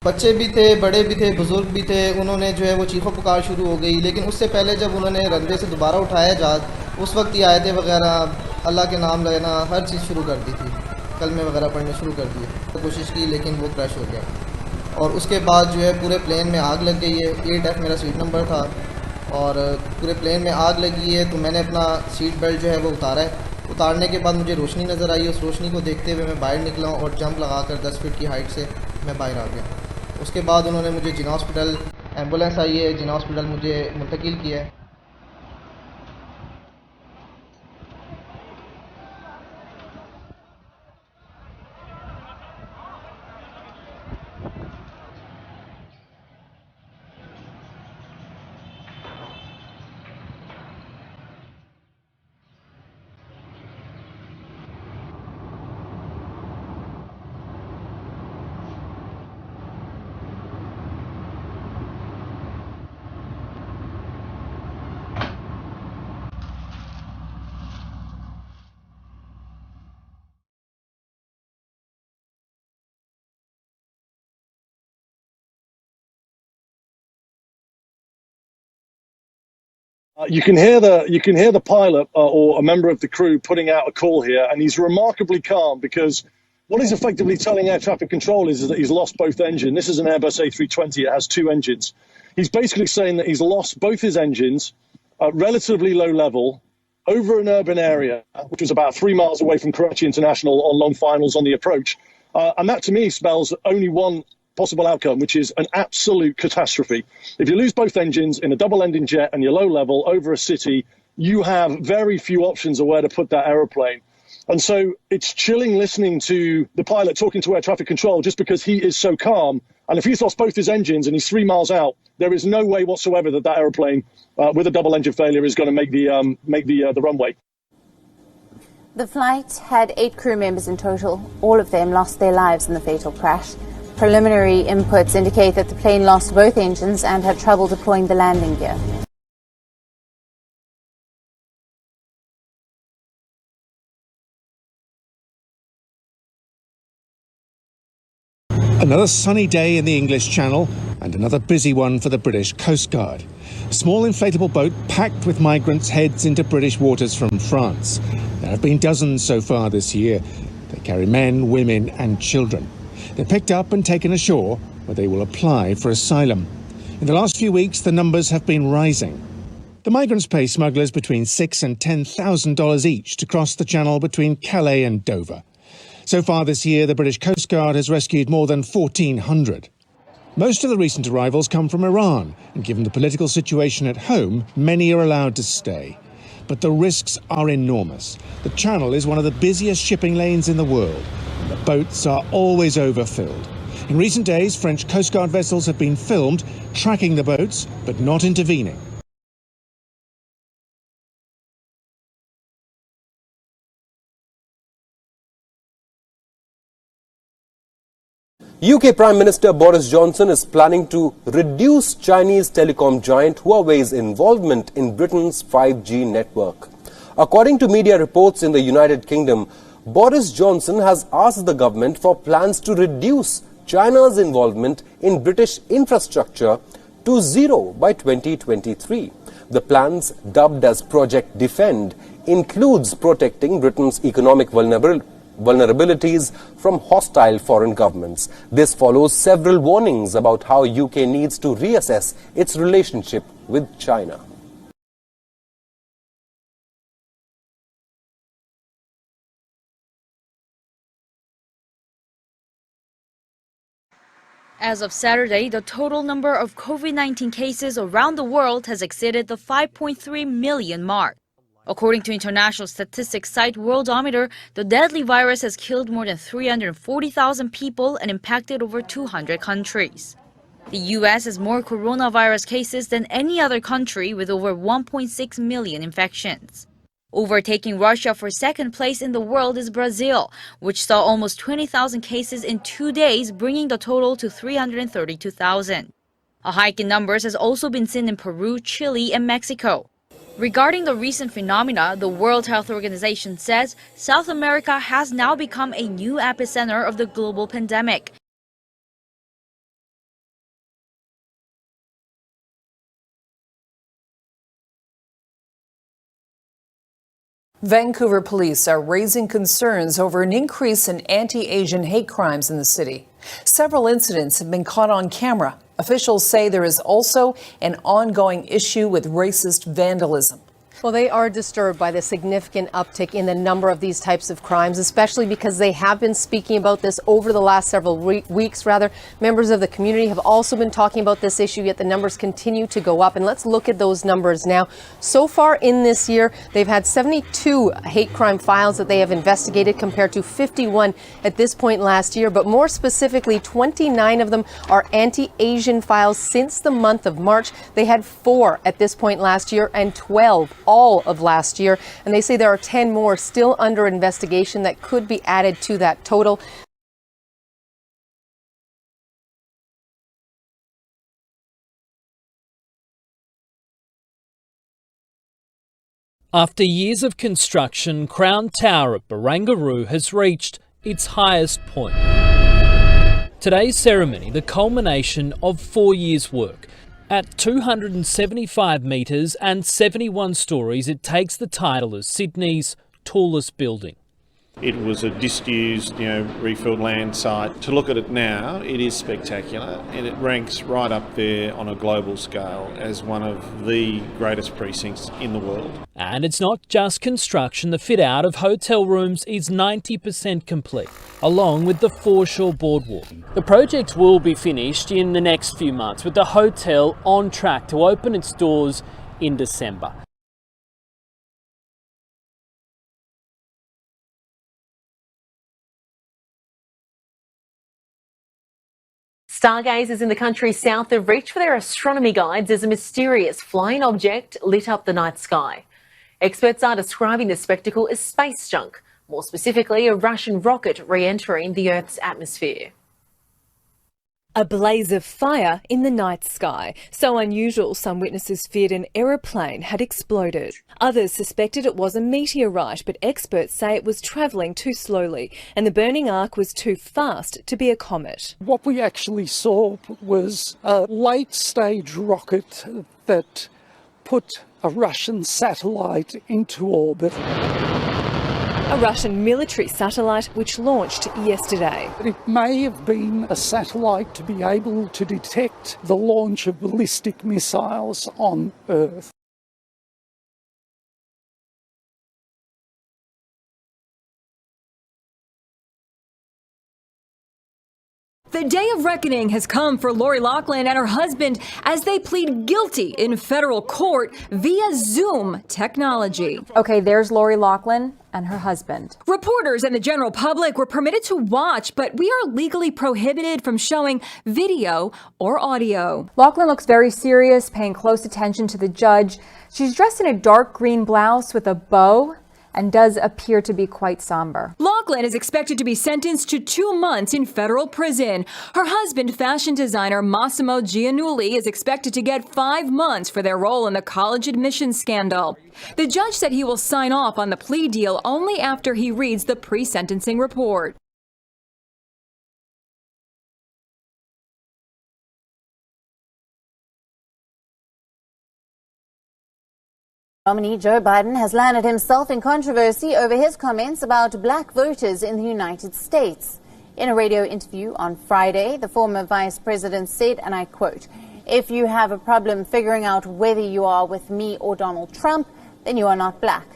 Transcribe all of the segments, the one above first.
बच्चे भी थे, बड़े भी थे, बुज़ुर्ग भी थे, उन्होंने जो है वो चीखो पुकार शुरू हो गई। लेकिन उससे पहले जब उन्होंने रनवे से दोबारा उठाया जहाज़, उस वक्त ही आयतें वगैरह, अल्लाह के नाम लेना, हर चीज़ शुरू कर दी थी, कलमे वगैरह पढ़ने शुरू कर दिए। तो कोशिश की लेकिन वो क्रैश हो गया और उसके बाद जो है पूरे प्लेन में आग लग गई है। 8F मेरा सीट नंबर था और पूरे प्लेन में आग लगी है। तो मैंने अपना सीट बेल्ट जो है वो उतारा है। उतारने के बाद मुझे रोशनी नज़र आई। उस रोशनी को देखते हुए मैं बाहर निकला और जंप लगाकर 10 फीट की हाइट से मैं बाहर आ गया। उसके बाद उन्होंने मुझे जिना हॉस्पिटल, एम्बुलेंस आई है, जिना हॉस्पिटल मुझे मुंतकिल किया है। You can hear the pilot or a member of the crew putting out a call here, and he's remarkably calm because what he's effectively telling air traffic control is that he's lost both engines. This is an Airbus A320; it has two engines. He's basically saying that he's lost both his engines at relatively low level over an urban area, which was about 3 miles away from Karachi International on long finals on the approach. And that to me spells only one possible outcome, which is an absolute catastrophe. If you lose both engines in a double-engine jet and you're low level over a city, you have very few options of where to put that aeroplane. And so it's chilling listening to the pilot talking to air traffic control just because he is so calm. And if he's lost both his engines and he's 3 miles out, there is no way whatsoever that that aeroplane with a double engine failure is going to make the runway. The flight had 8 crew members in total. All of them lost their lives in the fatal crash. Preliminary inputs indicate that the plane lost both engines and had trouble deploying the landing gear. Another sunny day in the English Channel and another busy one for the British Coast Guard. A small inflatable boat packed with migrants heads into British waters from France. There have been dozens so far this year. They carry men, women and children. They're picked up and taken ashore, where they will apply for asylum. In the last few weeks, the numbers have been rising. The migrants pay smugglers between $6,000 and $10,000 each to cross the channel between Calais and Dover. So far this year, the British Coast Guard has rescued more than 1,400. Most of the recent arrivals come from Iran, and given the political situation at home, many are allowed to stay. But the risks are enormous. The channel is one of the busiest shipping lanes in the world. The boats are always overfilled. In recent days, French Coast Guard vessels have been filmed tracking the boats, but not intervening. UK Prime Minister Boris Johnson is planning to reduce Chinese telecom giant Huawei's involvement in Britain's 5G network. According to media reports in the United Kingdom, Boris Johnson has asked the government for plans to reduce China's involvement in British infrastructure to zero by 2023. The plans, dubbed as Project Defend, includes protecting Britain's economic vulnerabilities from hostile foreign governments. This follows several warnings about how UK needs to reassess its relationship with China. As of Saturday, the total number of COVID-19 cases around the world has exceeded the 5.3 million mark. According to international statistics site Worldometer, the deadly virus has killed more than 340,000 people and impacted over 200 countries. The US has more coronavirus cases than any other country with over 1.6 million infections. Overtaking Russia for second place in the world is Brazil, which saw almost 20,000 cases in 2 days, bringing the total to 332,000. A hike in numbers has also been seen in Peru, Chile, and Mexico. Regarding the recent phenomena, the World Health Organization says South America has now become a new epicenter of the global pandemic. Vancouver police are raising concerns over an increase in anti-Asian hate crimes in the city. Several incidents have been caught on camera. Officials say there is also an ongoing issue with racist vandalism. Well, they are disturbed by the significant uptick in the number of these types of crimes, especially because they have been speaking about this over the last several weeks. Members of the community have also been talking about this issue, yet the numbers continue to go up. And let's look at those numbers now. So far in this year, they've had 72 hate crime files that they have investigated compared to 51 at this point last year. But more specifically, 29 of them are anti-Asian files since the month of March. They had 4 at this point last year and 12 all of last year, and they say there are 10 more still under investigation that could be added to that total. After years of construction, Crown Tower at Barangaroo has reached its highest point. Today's ceremony, the culmination of 4 years' work. At 275 metres and 71 stories, it takes the title as Sydney's tallest building. It was a disused, refilled land site. To look at it now, it is spectacular, and it ranks right up there on a global scale as one of the greatest precincts in the world. And it's not just construction. The fit-out of hotel rooms is 90% complete, along with the foreshore boardwalk. The project will be finished in the next few months, with the hotel on track to open its doors in December. Stargazers in the country's south have reached for their astronomy guides as a mysterious flying object lit up the night sky. Experts are describing the spectacle as space junk, more specifically a Russian rocket re-entering the Earth's atmosphere. A blaze of fire in the night sky, so unusual some witnesses feared an aeroplane had exploded. Others suspected it was a meteorite, but experts say it was travelling too slowly and the burning arc was too fast to be a comet. What we actually saw was a late-stage rocket that put a Russian satellite into orbit. A Russian military satellite which launched yesterday. It may have been a satellite to be able to detect the launch of ballistic missiles on Earth. The day of reckoning has come for Lori Loughlin and her husband as they plead guilty in federal court via Zoom technology. Okay, there's Lori Loughlin and her husband. Reporters and the general public were permitted to watch, but we are legally prohibited from showing video or audio. Loughlin looks very serious, paying close attention to the judge. She's dressed in a dark green blouse with a bow and does appear to be quite somber. Loughlin is expected to be sentenced to 2 months in federal prison. Her husband, fashion designer Massimo Giannulli, is expected to get 5 months for their role in the college admissions scandal. The judge said he will sign off on the plea deal only after he reads the pre-sentencing report. Nominee Joe Biden has landed himself in controversy over his comments about black voters in the United States. In a radio interview on Friday, the former vice president said, and I quote, "If you have a problem figuring out whether you are with me or Donald Trump, then you are not black."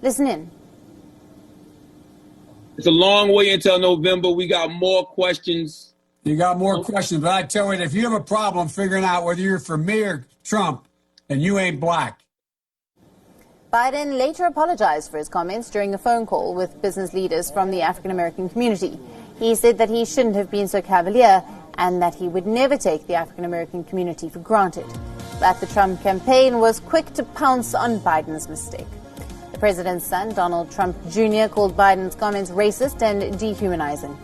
Listen in. It's a long way until November. We got more questions. You got more questions, but I tell you, if you have a problem figuring out whether you're for me or Trump, then you ain't black. Biden later apologized for his comments during a phone call with business leaders from the African American community. He said that he shouldn't have been so cavalier and that he would never take the African American community for granted. But the Trump campaign was quick to pounce on Biden's mistake. The president's son, Donald Trump Jr., called Biden's comments racist and dehumanizing.